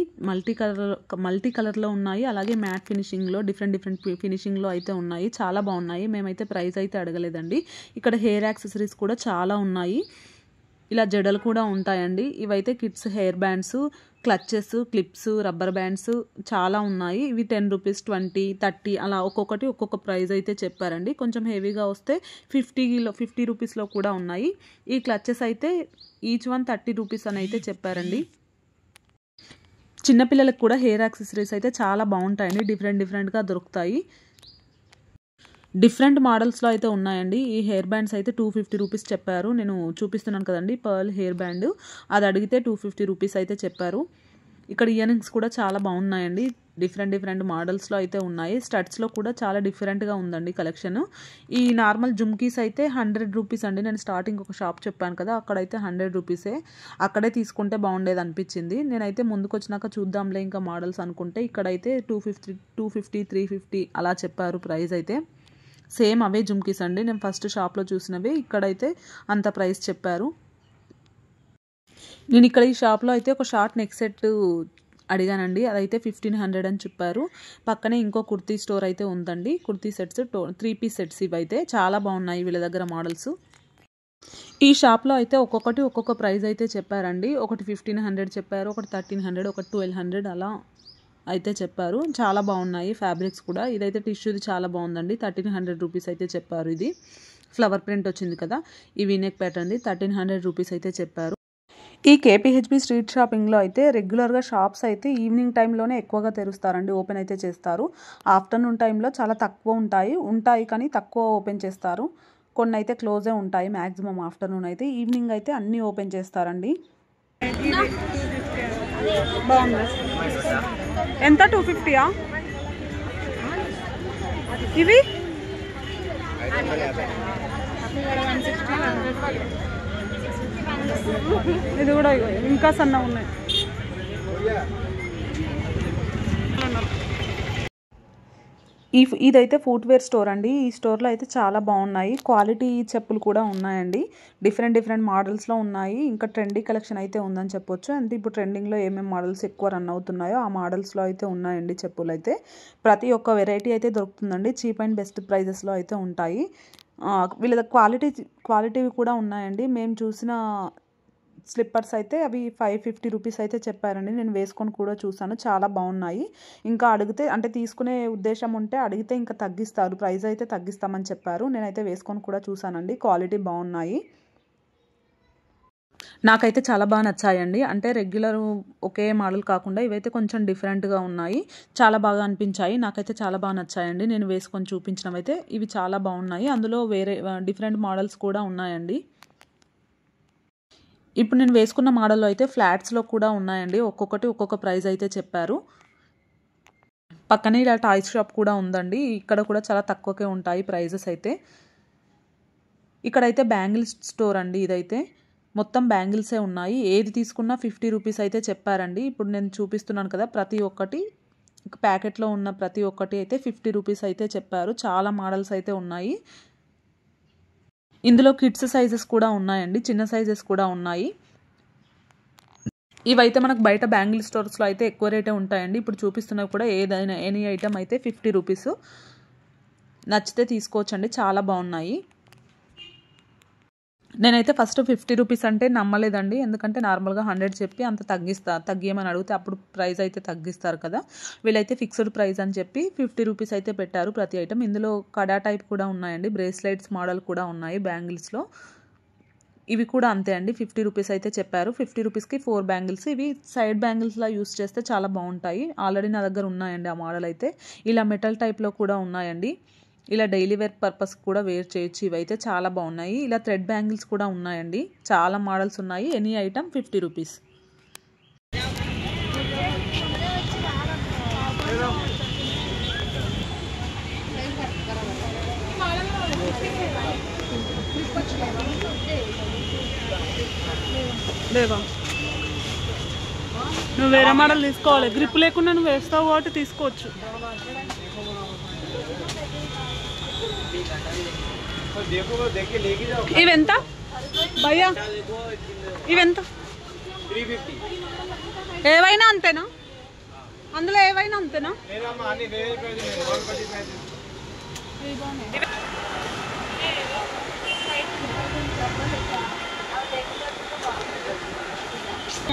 మల్టీ కలర్లో ఉన్నాయి. అలాగే మ్యాట్ ఫినిషింగ్లో డిఫరెంట్ ఫినిషింగ్లో అయితే ఉన్నాయి. చాలా బాగున్నాయి. మేమైతే ప్రైస్ అయితే అడగలేదండి. ఇక్కడ హెయిర్ యాక్సెసరీస్ కూడా చాలా ఉన్నాయి. ఇలా జడలు కూడా ఉంటాయండి. ఇవైతే kids hair bands, clutches, clips, rubber bands చాలా ఉన్నాయి. ఇవి 10 రూపీస్, 20, 30 అలా ఒక్కొక్కటి ఒక్కొక్క ప్రైస్ అయితే చెప్పారండి. కొంచెం హెవీగా వస్తే 50 రూపీస్లో కూడా ఉన్నాయి. ఈ క్లచెస్ అయితే ఈచ్ వన్ 30 రూపీస్ అని అయితే చెప్పారండి. చిన్నపిల్లలకు కూడా హెయిర్ యాక్సెసరీస్ అయితే చాలా బాగుంటాయండి. డిఫరెంట్గా దొరుకుతాయి. డిఫరెంట్ మోడల్స్లో అయితే ఉన్నాయండి. ఈ హెయిర్ బ్యాండ్స్ అయితే 250 రూపీస్ చెప్పారు. నేను చూపిస్తున్నాను కదండి పర్ల్ హెయిర్ బ్యాండ్, అది అడిగితే 250 రూపీస్ అయితే చెప్పారు. ఇక్కడ ఇయర్ రింగ్స్ కూడా చాలా బాగున్నాయండి. డిఫరెంట్ మోడల్స్లో అయితే ఉన్నాయి. స్టడ్స్లో కూడా చాలా డిఫరెంట్గా ఉందండి కలెక్షన్. ఈ నార్మల్ జుమ్కీస్ అయితే 100 రూపీస్ అండి. నేను స్టార్టింగ్ ఒక షాప్ చెప్పాను కదా, అక్కడైతే 100 రూపీసే. అక్కడే తీసుకుంటే బాగుండేది అనిపించింది. నేనైతే ముందుకు వచ్చినాక చూద్దాంలే ఇంకా మోడల్స్ అనుకుంటే ఇక్కడైతే 250, 350 అలా చెప్పారు ప్రైస్ అయితే. సేమ్ అవే జుమ్కీస్ అండి. నేను ఫస్ట్ షాప్లో చూసినవే. ఇక్కడైతే అంత ప్రైస్ చెప్పారు. నేను ఇక్కడ ఈ షాప్లో అయితే ఒక షార్ట్ నెక్ సెట్ అడిగానండి. అదైతే 1500 అని చెప్పారు. పక్కనే ఇంకో కుర్తీ స్టోర్ అయితే ఉందండి. కుర్తీ సెట్స్ 3 పీస్ సెట్స్ ఇవైతే చాలా బాగున్నాయి వీళ్ళ దగ్గర మోడల్స్. ఈ షాప్లో అయితే ఒక్కొక్కటి ఒక్కొక్క ప్రైస్ అయితే చెప్పారండి. ఒకటి 1500 చెప్పారు, ఒకటి 1300, ఒకటి 1200 అలా అయితే చెప్పారు. చాలా బాగున్నాయి ఫ్యాబ్రిక్స్ కూడా. ఇదైతే టిష్యూది చాలా బాగుందండి. 1300 రూపీస్ అయితే చెప్పారు. ఇది ఫ్లవర్ ప్రింట్ వచ్చింది కదా, ఈ వీనెక్ ప్యాటర్న్ది 1300 రూపీస్ అయితే చెప్పారు. ఈ కేపీహెచ్బి స్ట్రీట్ షాపింగ్లో అయితే రెగ్యులర్గా షాప్స్ అయితే ఈవినింగ్ టైంలోనే ఎక్కువగా తెరుస్తారండి, ఓపెన్ అయితే చేస్తారు. ఆఫ్టర్నూన్ టైంలో చాలా తక్కువ ఉంటాయి కానీ తక్కువ ఓపెన్ చేస్తారు. కొన్ని అయితే క్లోజే ఉంటాయి మ్యాక్సిమం ఆఫ్టర్నూన్ అయితే. ఈవినింగ్ అయితే అన్నీ ఓపెన్ చేస్తారండి. బాగుంది. ఎంత 250? ఇవి ఇది కూడా ఇంకా సన్న ఉన్నాయి. ఇదైతే ఫుట్వేర్ స్టోర్ అండి. ఈ స్టోర్లో అయితే చాలా బాగున్నాయి. క్వాలిటీ చెప్పులు కూడా ఉన్నాయండి. డిఫరెంట్ మోడల్స్లో ఉన్నాయి. ఇంకా ట్రెండీ కలెక్షన్ అయితే ఉందని చెప్పొచ్చు. అంటే ఇప్పుడు ట్రెండింగ్లో ఏమేమి మోడల్స్ ఎక్కువ రన్ అవుతున్నాయో ఆ మోడల్స్లో అయితే ఉన్నాయండి చెప్పులు అయితే. ప్రతి ఒక్క వెరైటీ అయితే దొరుకుతుందండి. చీప్ అండ్ బెస్ట్ ప్రైజెస్లో అయితే ఉంటాయి. వీళ్ళ క్వాలిటీవి కూడా ఉన్నాయండి. మేము చూసిన స్లిప్పర్స్ అయితే అవి 550 రూపీస్ అయితే చెప్పారండి. నేను వేసుకొని కూడా చూసాను, చాలా బాగున్నాయి. ఇంకా అడిగితే అంటే తీసుకునే ఉద్దేశం ఉంటే అడిగితే ఇంకా తగ్గిస్తారు, ప్రైస్ అయితే తగ్గిస్తామని చెప్పారు. నేనైతే వేసుకొని కూడా చూసానండి, క్వాలిటీ బాగున్నాయి. నాకైతే చాలా బాగా నచ్చాయండి. అంటే రెగ్యులర్ ఒకే మోడల్ కాకుండా ఇవైతే కొంచెం డిఫరెంట్గా ఉన్నాయి. చాలా బాగా అనిపించాయి. నాకైతే చాలా బాగా నచ్చాయండి. నేను వేసుకొని చూపించినవైతే ఇవి చాలా బాగున్నాయి. అందులో వేరే డిఫరెంట్ మోడల్స్ కూడా ఉన్నాయండి. ఇప్పుడు నేను వేసుకున్న మోడల్లో అయితే ఫ్లాట్స్లో కూడా ఉన్నాయండి. ఒక్కొక్కటి ఒక్కొక్క ప్రైస్ అయితే చెప్పారు. పక్కనే ఇలా టాయ్స్ షాప్ కూడా ఉందండి. ఇక్కడ కూడా చాలా తక్కువకే ఉంటాయి ప్రైజెస్ అయితే. ఇక్కడైతే బ్యాంగిల్స్ స్టోర్ అండి. ఇదైతే మొత్తం బ్యాంగిల్సే ఉన్నాయి. ఏది తీసుకున్నా 50 రూపీస్ అయితే చెప్పారండి. ఇప్పుడు నేను చూపిస్తున్నాను కదా, ప్రతి ఒక్కటి ప్యాకెట్లో ఉన్న ప్రతి ఒక్కటి అయితే 50 రూపీస్ అయితే చెప్పారు. చాలా మోడల్స్ అయితే ఉన్నాయి. ఇందులో కిడ్స్ సైజెస్ కూడా ఉన్నాయండి, చిన్న సైజెస్ కూడా ఉన్నాయి. ఇవైతే మనకు బయట బ్యాంగిల్ స్టోర్స్లో అయితే ఎక్కువ రేటే ఉంటాయండి. ఇప్పుడు చూపిస్తున్నవి కూడా ఏదైనా ఎనీ ఐటమ్ అయితే 50 రూపీస్. నచ్చితే తీసుకోవచ్చండి, చాలా బాగున్నాయి. నేనైతే ఫస్ట్ 50 రూపీస్ అంటే నమ్మలేదండి, ఎందుకంటే నార్మల్గా 100 చెప్పి అంత తగ్గియమని అడిగితే అప్పుడు ప్రైస్ అయితే తగ్గిస్తారు కదా. వీళ్ళైతే ఫిక్స్డ్ ప్రైస్ అని చెప్పి 50 రూపీస్ అయితే పెట్టారు ప్రతి ఐటమ్. ఇందులో కడా టైప్ కూడా ఉన్నాయండి, బ్రేస్లెట్స్ మోడల్ కూడా ఉన్నాయి బ్యాంగిల్స్లో. ఇవి కూడా అంతే అండి, 50 రూపీస్ అయితే చెప్పారు. 50 రూపీస్కి 4 బ్యాంగిల్స్. ఇవి సైడ్ బ్యాంగిల్స్లా యూస్ చేస్తే చాలా బాగుంటాయి. ఆల్రెడీ నా దగ్గర ఉన్నాయండి ఆ మోడల్ అయితే. ఇలా మెటల్ టైప్లో కూడా ఉన్నాయండి, ఇలా డైలీ వేర్ పర్పస్ కూడా వేర్ చేయొచ్చు. ఇవైతే చాలా బాగున్నాయి. ఇలా థ్రెడ్ బ్యాంగిల్స్ కూడా ఉన్నాయండి, చాలా మోడల్స్ ఉన్నాయి. Any item 50 rupees. లేవా? నువ్వు వేరే మోడల్ తీసుకోవాలి, గ్రిప్ లేకుండా నువ్వు వేస్తావు కాబట్టి తీసుకోవచ్చు. ఇవెంత భయ్యా? ఇవెంత? ఏవైనా అంతేనా? అందులో ఏవైనా అంతేనా?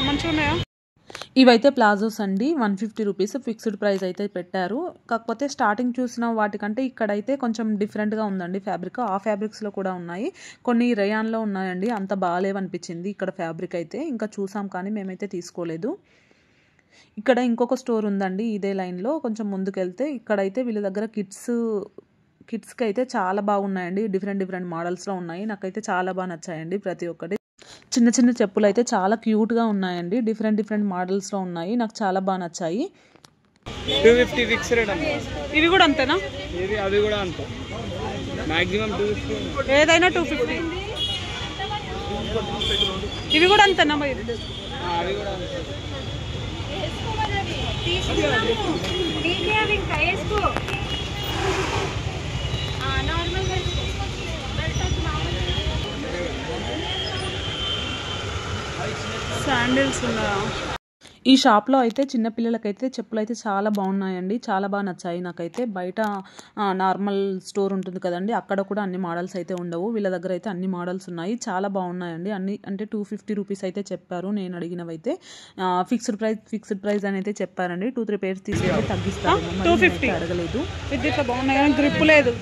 మంచిగా ఉన్నాయా? ఇవైతే ప్లాజోస్ అండి, 150 రూపీస్ ఫిక్స్డ్ ప్రైస్ అయితే పెట్టారు. కాకపోతే స్టార్టింగ్ చూసిన వాటికంటే ఇక్కడైతే కొంచెం డిఫరెంట్గా ఉందండి ఫ్యాబ్రిక్. ఆ ఫ్యాబ్రిక్స్లో కూడా ఉన్నాయి, కొన్ని రేయాన్లో ఉన్నాయండి. అంత బాగాలేవనిపించింది ఇక్కడ ఫ్యాబ్రిక్ అయితే. ఇంకా చూసాం కానీ మేమైతే తీసుకోలేదు. ఇక్కడ ఇంకొక స్టోర్ ఉందండి ఇదే లైన్లో, కొంచెం ముందుకెళ్తే. ఇక్కడైతే వీళ్ళ దగ్గర కిడ్స్కి అయితే చాలా బాగున్నాయండి, డిఫరెంట్ మోడల్స్లో ఉన్నాయి. నాకైతే చాలా బాగా నచ్చాయండి ప్రతి ఒక్కటి. చిన్న చిన్న చెప్పులు అయితే చాలా క్యూట్గా ఉన్నాయండి, డిఫరెంట్ మోడల్స్లో ఉన్నాయి. నాకు చాలా బాగా నచ్చాయి. 250 ఫిక్స్ రేట్ అమ్మా. ఇవి కూడా అంతేనా? అవి కూడా అంతే, మాక్సిమం 250. ఏదైనా 250. ఇవి కూడా అంతేనా భయ్? అవి కూడా అంతే. శాండిల్స్ ఉన్నాయా? ఈ షాప్లో అయితే చిన్నపిల్లలకైతే చెప్పులు అయితే చాలా బాగున్నాయండి, చాలా బాగా నచ్చాయి నాకైతే. బయట నార్మల్ స్టోర్ ఉంటుంది కదండి, అక్కడ కూడా అన్ని మోడల్స్ అయితే ఉండవు. వీళ్ళ దగ్గర అయితే అన్ని మోడల్స్ ఉన్నాయి, చాలా బాగున్నాయండి. అన్ని అంటే 250 రూపీస్ అయితే చెప్పారు. నేను అడిగినవైతే ఫిక్స్డ్ ప్రైస్ అని అయితే చెప్పారండి. 2-3 పేర్స్ తీసుకుంటే తగ్గిస్తారు. 250 అడగలేదు. ఇది ఇట్లా బాగున్నాయి కానీ గ్రిప్ లేదు.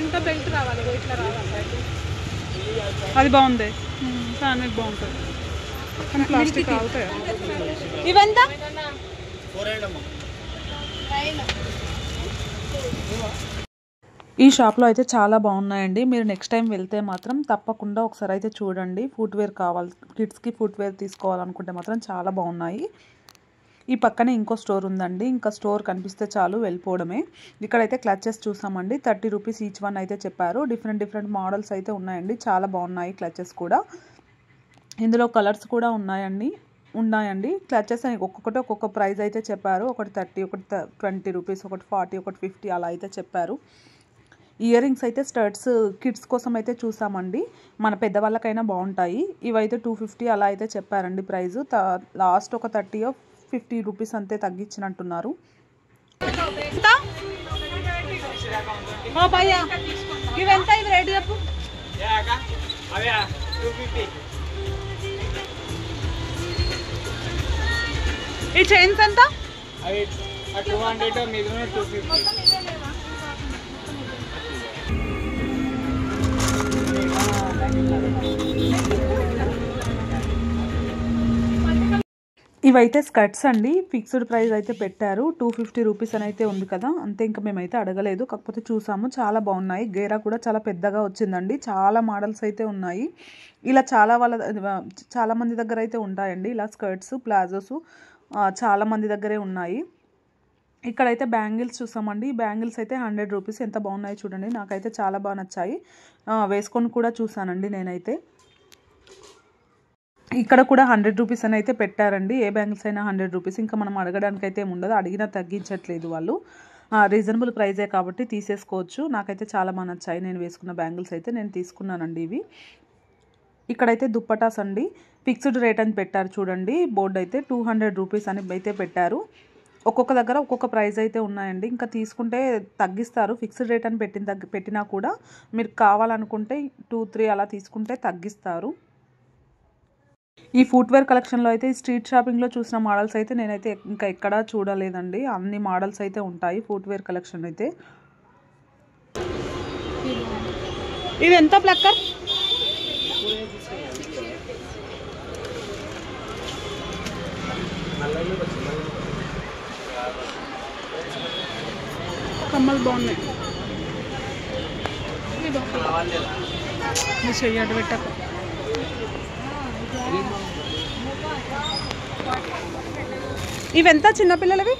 ఎంత బెల్ట్ రావాలి, ఇట్లా రావాలి. అది బాగుంది, ఫ్యాన్ బాగుంటుంది కానీ ప్లాస్టిక్ ఆగుతాయి. ఇవంతా ఈ షాప్లో అయితే చాలా బాగున్నాయండి. మీరు నెక్స్ట్ టైం వెళ్తే మాత్రం తప్పకుండా ఒకసారి అయితే చూడండి. ఫుట్వేర్ కావాలి, కిడ్స్కి ఫుట్వేర్ తీసుకోవాలనుకుంటే మాత్రం చాలా బాగున్నాయి. ఈ పక్కనే ఇంకో స్టోర్ ఉందండి, ఇంకా స్టోర్ కనిపిస్తే చాలు వెళ్ళిపోవడమే. ఇక్కడైతే క్లచెస్ చూసామండి, 30 రూపీస్ ఈచ్ వన్ అయితే చెప్పారు. డిఫరెంట్ మోడల్స్ అయితే ఉన్నాయండి, చాలా బాగున్నాయి క్లచెస్ కూడా. ఇందులో కలర్స్ కూడా ఉన్నాయండి. క్లచెస్ అని ఒక్కొక్కటి ఒక్కొక్క ప్రైస్ అయితే చెప్పారు. ఒకటి 30, ఒకటి 20 రూపీస్, ఒకటి 40, ఒకటి 50 అలా అయితే చెప్పారు. ఇయర్ రింగ్స్ అయితే స్టడ్స్ కిడ్స్ కోసం అయితే చూసామండి, మన పెద్దవాళ్ళకైనా బాగుంటాయి. ఇవైతే 250 అలా అయితే చెప్పారండి ప్రైస్. లాస్ట్ ఒక 30-50 రూపీస్ అంతే తగ్గించినట్టున్నారు. ఇవెంత? ఇది రేట్ చెప్పు. ఈ చైన్స్ ఎంత? 200 మీద 250. ఇవైతే స్కర్ట్స్ అండి, ఫిక్స్డ్ ప్రైస్ అయితే పెట్టారు. 250 రూపీస్ అని అయితే ఉంది కదా, అంతే. ఇంకా మేమైతే అడగలేదు, కాకపోతే చూసాము, చాలా బాగున్నాయి. గేరా కూడా చాలా పెద్దగా వచ్చిందండి, చాలా మోడల్స్ అయితే ఉన్నాయి. ఇలా చాలా మంది దగ్గర అయితే ఉంటాయండి ఇలా స్కర్ట్స్, ప్లాజోస్ చాలా మంది దగ్గరే ఉన్నాయి. ఇక్కడైతే బ్యాంగిల్స్ చూసామండి, బ్యాంగిల్స్ అయితే 100 రూపీస్. ఎంత బాగున్నాయి చూడండి, నాకైతే చాలా బాగా నచ్చాయి. వేసుకొని కూడా చూసానండి నేనైతే. ఇక్కడ కూడా 100 రూపీస్ అని అయితే పెట్టారండి. ఏ బ్యాంగిల్స్ అయినా 100 రూపీస్. ఇంకా మనం అడగడానికి అయితే ఉండదు, అడిగినా తగ్గించట్లేదు వాళ్ళు. రీజనబుల్ ప్రైజే కాబట్టి తీసేసుకోవచ్చు. నాకైతే చాలా బాగా నచ్చాయి. నేను వేసుకున్న బ్యాంగిల్స్ అయితే నేను తీసుకున్నానండి ఇవి. ఇక్కడైతే దుప్పటాస్ అండి, ఫిక్స్డ్ రేట్ అని పెట్టారు చూడండి. బోర్డు అయితే 200 రూపీస్ అని అయితే పెట్టారు. ఒక్కొక్క దగ్గర ఒక్కొక్క ప్రైస్ అయితే ఉన్నాయండి. ఇంకా తీసుకుంటే తగ్గిస్తారు. ఫిక్స్డ్ రేట్ అని పెట్టినా కూడా మీరు కావాలనుకుంటే 2-3 అలా తీసుకుంటే తగ్గిస్తారు. ఈ ఫుట్వేర్ కలెక్షన్లో అయితే ఈ స్ట్రీట్ షాపింగ్లో చూసిన మోడల్స్ అయితే నేనైతే ఇంకా ఎక్కడా చూడలేదండి. అన్ని మోడల్స్ అయితే ఉంటాయి ఫుట్వేర్ కలెక్షన్ అయితే. ఇది ఎంత ప్లక్కర్? కమ్మలు బాగున్నాయి. చెయ్యాడు పెట్టక. ఇవెంత చిన్నపిల్లలవి?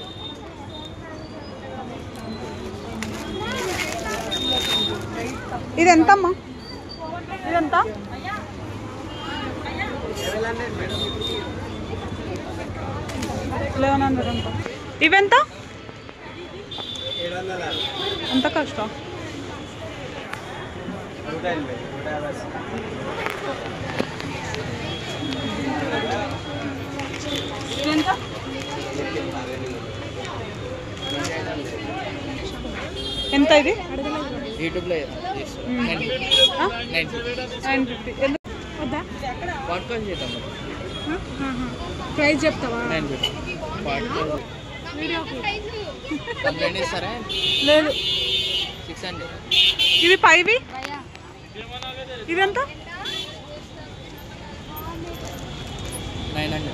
ఇదెంతమ్మా? ఇదెంత? 1100 అంత. ఇవెంత? అంత కష్టం. ఎంత ఇది? యూట్యూబ్లో 950. ప్రైస్ చెప్తావా? లేదు. ఇవి పైవి ఇవెంత? 900.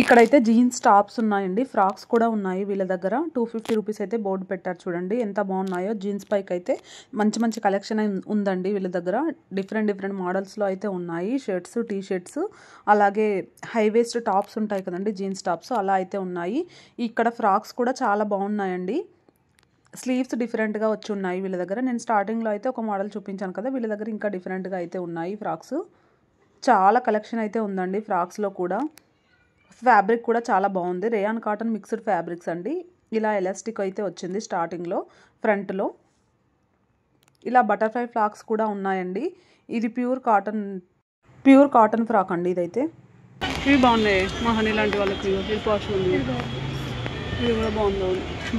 ఇక్కడైతే జీన్స్ టాప్స్ ఉన్నాయండి, ఫ్రాక్స్ కూడా ఉన్నాయి వీళ్ళ దగ్గర. 250 రూపీస్ అయితే బోర్డు పెట్టారు చూడండి, ఎంత బాగున్నాయో. జీన్స్ పైకి అయితే మంచి మంచి కలెక్షన్ ఉందండి వీళ్ళ దగ్గర. డిఫరెంట్ మోడల్స్లో అయితే ఉన్నాయి. షర్ట్స్, టీ షర్ట్స్, అలాగే హై వేస్ట్ టాప్స్ ఉంటాయి కదండి, జీన్స్ టాప్స్, అలా అయితే ఉన్నాయి. ఇక్కడ ఫ్రాక్స్ కూడా చాలా బాగున్నాయండి. స్లీవ్స్ డిఫరెంట్గా వచ్చి ఉన్నాయి వీళ్ళ దగ్గర. నేను స్టార్టింగ్లో అయితే ఒక మోడల్ చూపించాను కదా, వీళ్ళ దగ్గర ఇంకా డిఫరెంట్గా అయితే ఉన్నాయి ఫ్రాక్స్. చాలా కలెక్షన్ అయితే ఉందండి ఫ్రాక్స్లో కూడా. ఫ్యాబ్రిక్ కూడా చాలా బాగుంది. రేయాన్ కాటన్ మిక్స్డ్ ఫ్యాబ్రిక్స్ అండి. ఇలా ఎలాస్టిక్ అయితే వచ్చింది స్టార్టింగ్లో, ఫ్రంట్లో. ఇలా బటర్ఫ్లై ఫ్రాక్స్ కూడా ఉన్నాయండి. ఇది ప్యూర్ కాటన్ ఫ్రాక్ అండి ఇదైతే. ఇవి బాగున్నాయి, మా హనీ లాంటి వాళ్ళకి. ఇది పాష్ ఉంది, ఇది కూడా బాగుంది.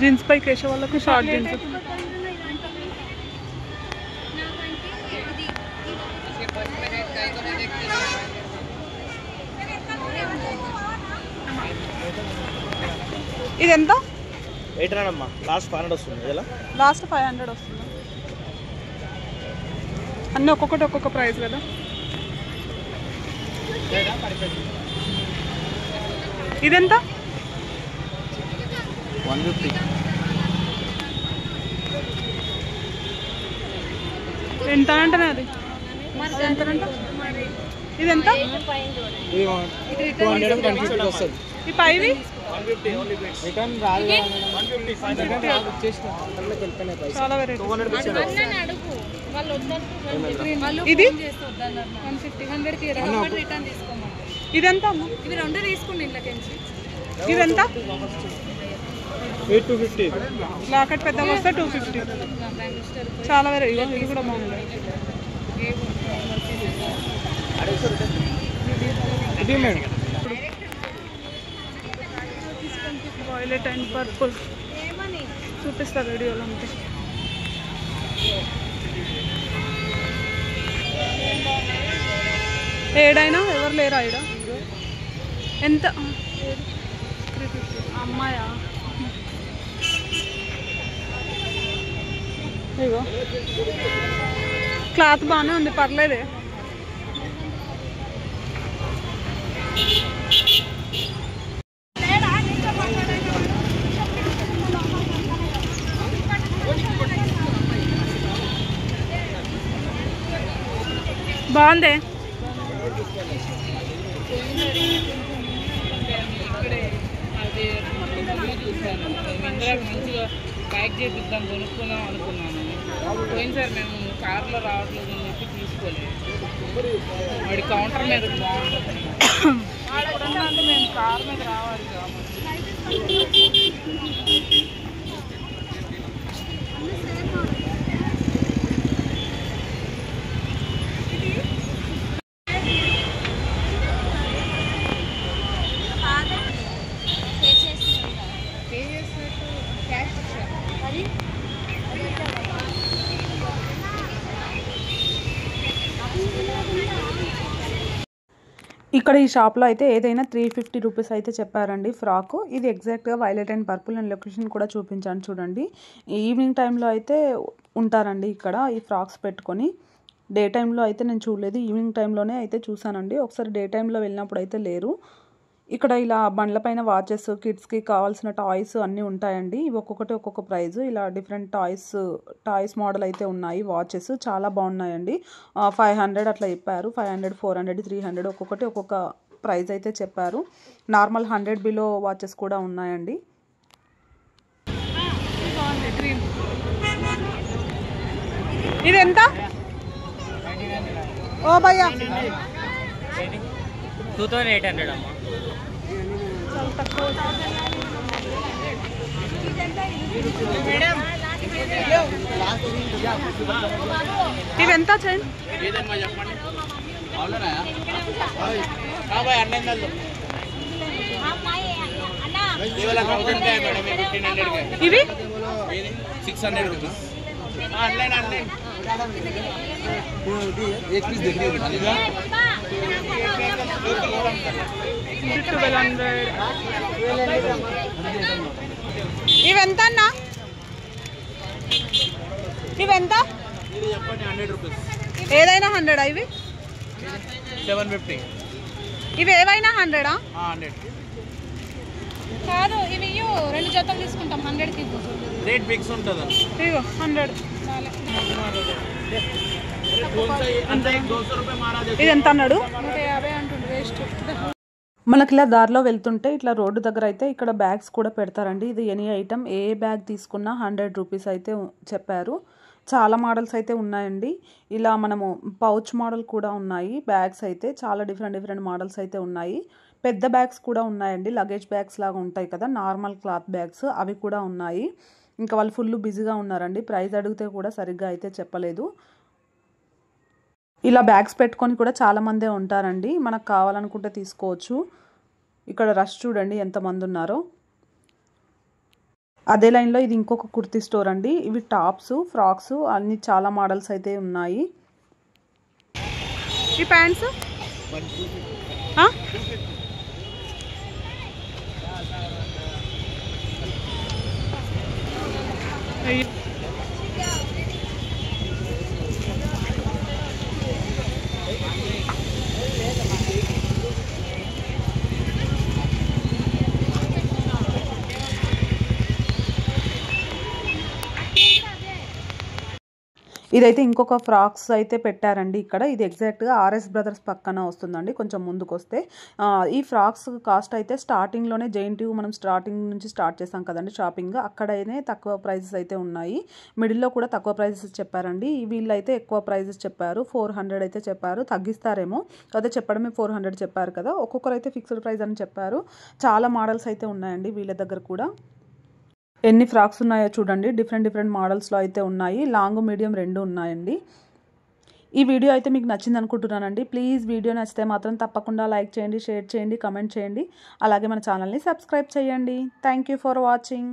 జీన్స్ పైకి వేసే వాళ్ళకి షార్ట్ జీన్స్. ఇది ఎంత? 800 అమ్మా. లాస్ట్ 500 వస్తుంది. ఎలా? లాస్ట్ 500 వస్తుంది. అన్నీ ఒక్కొక్కటి ఒక్కొక్క ప్రైస్ కదా. ఇదెంత? 150. ఎంత అంటనే అది? ఇదెంత? 250 వస్తుంది. ఈ పైవి రిటర్న్ రాదు. చాలా వెరైటీ. ఇది 150. ఇదెంత అమ్మ? ఇదెంత? 250. లాకెట్ పెద్దగా వస్తే 250. చాలా వెరైటీ. ఇది కూడా బాగుంది. ఇది మేడం వైలెట్ అండ్ పర్పుల్ చూపిస్తా వీడియోలో అంతే. ఏడైనా ఎవరు లేరా ఈడ? ఎంత? అమ్మాయా? ఇగో క్లాత్ బాగానే ఉంది, పర్లేదే. బాగుంది. మంచిగా ప్యాక్ చేపిద్దాం కొనుక్కుందాం అనుకున్నాను. పోయినసారి మేము కార్లో రావట్లేదు అని చెప్పి తీసుకోలేదు. వాడి కౌంటర్ మీద బాగుంటుంది. మేము కార్ మీద రావాలి కాబట్టి ఇక్కడ ఈ షాప్లో అయితే ఏదైనా 350 రూపీస్ అయితే చెప్పారండి ఫ్రాక్. ఇది ఎగ్జాక్ట్గా వైలెట్ అండ్ పర్పుల్. నేను లొకేషన్ కూడా చూపించాను చూడండి. ఈవినింగ్ టైంలో అయితే ఉంటారండి ఇక్కడ ఈ ఫ్రాక్స్ పెట్టుకొని. డే టైంలో అయితే నేను చూడలేదు, ఈవినింగ్ టైంలోనే అయితే చూసానండి. ఒకసారి డే టైంలో వెళ్ళినప్పుడు అయితే లేరు. ఇక్కడ ఇలా బండ్ల పైన వాచెస్, కిడ్స్కి కావాల్సిన టాయ్స్ అన్నీ ఉంటాయండి. ఇవి ఒక్కొక్కటి ఒక్కొక్క ప్రైస్. ఇలా డిఫరెంట్ టాయ్స్ మోడల్ అయితే ఉన్నాయి. వాచెస్ చాలా బాగున్నాయండి. 500 అట్లా చెప్పారు. 500, 400, 300 ఒక్కొక్కటి ఒక్కొక్క ప్రైస్ అయితే చెప్పారు. నార్మల్ 100 బిలో వాచెస్ కూడా ఉన్నాయండి. ఇది ఎంత? ఓ భయ్యా 2800 అమ్మా. చాలా తక్కువ. ఇవి ఎంత చైన్? ఇవి 600 రూపీస్. ఇవెంత అన్నా? ఇవెంత? 100 రూపీస్. ఏదైనా 100 ఇవి? 750. ఇవి ఏవైనా 100? 100 కాదు ఇవి 2 జతలు తీసుకుంటాం 100కి. రేట్ ఫిక్స్ ఉంటుంది. ఇగో 100. ఇది ఎంత అన్నాడు? 150 అంటుండు వేస్ట్. మనకి ఇలా దారిలో వెళ్తుంటే ఇట్లా రోడ్డు దగ్గర అయితే ఇక్కడ బ్యాగ్స్ కూడా పెడతారండి. ఇది ఎనీ ఐటమ్ ఏ బ్యాగ్ తీసుకున్నా 100 రూపీస్ అయితే చెప్పారు. చాలా మోడల్స్ అయితే ఉన్నాయండి. ఇలా మనము పౌచ్ మోడల్ కూడా ఉన్నాయి. బ్యాగ్స్ అయితే చాలా డిఫరెంట్ మోడల్స్ అయితే ఉన్నాయి. పెద్ద బ్యాగ్స్ కూడా ఉన్నాయండి. లగేజ్ బ్యాగ్స్ లాగా ఉంటాయి కదా, నార్మల్ క్లాత్ బ్యాగ్స్, అవి కూడా ఉన్నాయి. ఇంకా వాళ్ళు ఫుల్ బిజీగా ఉన్నారండి. ప్రైస్ అడిగితే కూడా సరిగ్గా అయితే చెప్పలేదు. ఇలా బ్యాగ్స్ పెట్టుకొని కూడా చాలామందే ఉంటారండి. మనకు కావాలనుకుంటే తీసుకోవచ్చు. ఇక్కడ రష్ చూడండి ఎంతమంది ఉన్నారో. అదే లైన్లో ఇది ఇంకొక కుర్తీ స్టోర్ అండి. ఇవి టాప్స్, ఫ్రాక్స్ అన్ని చాలా మోడల్స్ అయితే ఉన్నాయి. ఈ ప్యాంట్స్ ఇదైతే ఇంకొక ఫ్రాక్స్ అయితే పెట్టారండి ఇక్కడ. ఇది ఎగ్జాక్ట్గా ఆర్ఎస్ బ్రదర్స్ పక్కన వస్తుందండి, కొంచెం ముందుకు వస్తే. ఈ ఫ్రాక్స్ కాస్ట్ అయితే స్టార్టింగ్లోనే JNTU మనం స్టార్టింగ్ నుంచి స్టార్ట్ చేసాం కదండి షాపింగ్, అక్కడైతే తక్కువ ప్రైజెస్ అయితే ఉన్నాయి. మిడిల్లో కూడా తక్కువ ప్రైజెస్ చెప్పారండి. వీళ్ళైతే ఎక్కువ ప్రైజెస్ చెప్పారు. 400 అయితే చెప్పారు. తగ్గిస్తారేమో, అదే చెప్పడమే 400 చెప్పారు కదా. ఒక్కొక్కరు అయితే ఫిక్స్డ్ ప్రైస్ అని చెప్పారు. చాలా మోడల్స్ అయితే ఉన్నాయండి వీళ్ళ దగ్గర కూడా. ఎన్ని ఫ్రాక్స్ ఉన్నాయో చూడండి. డిఫరెంట్ మోడల్స్లో అయితే ఉన్నాయి. లాంగ్, మీడియం 2 ఉన్నాయండి. ఈ వీడియో అయితే మీకు నచ్చింది అనుకుంటున్నానండి. ప్లీజ్ వీడియో నచ్చితే మాత్రం తప్పకుండా లైక్ చేయండి, షేర్ చేయండి, కమెంట్ చేయండి. అలాగే మన ఛానల్ని సబ్స్క్రైబ్ చేయండి. Thank you for watching.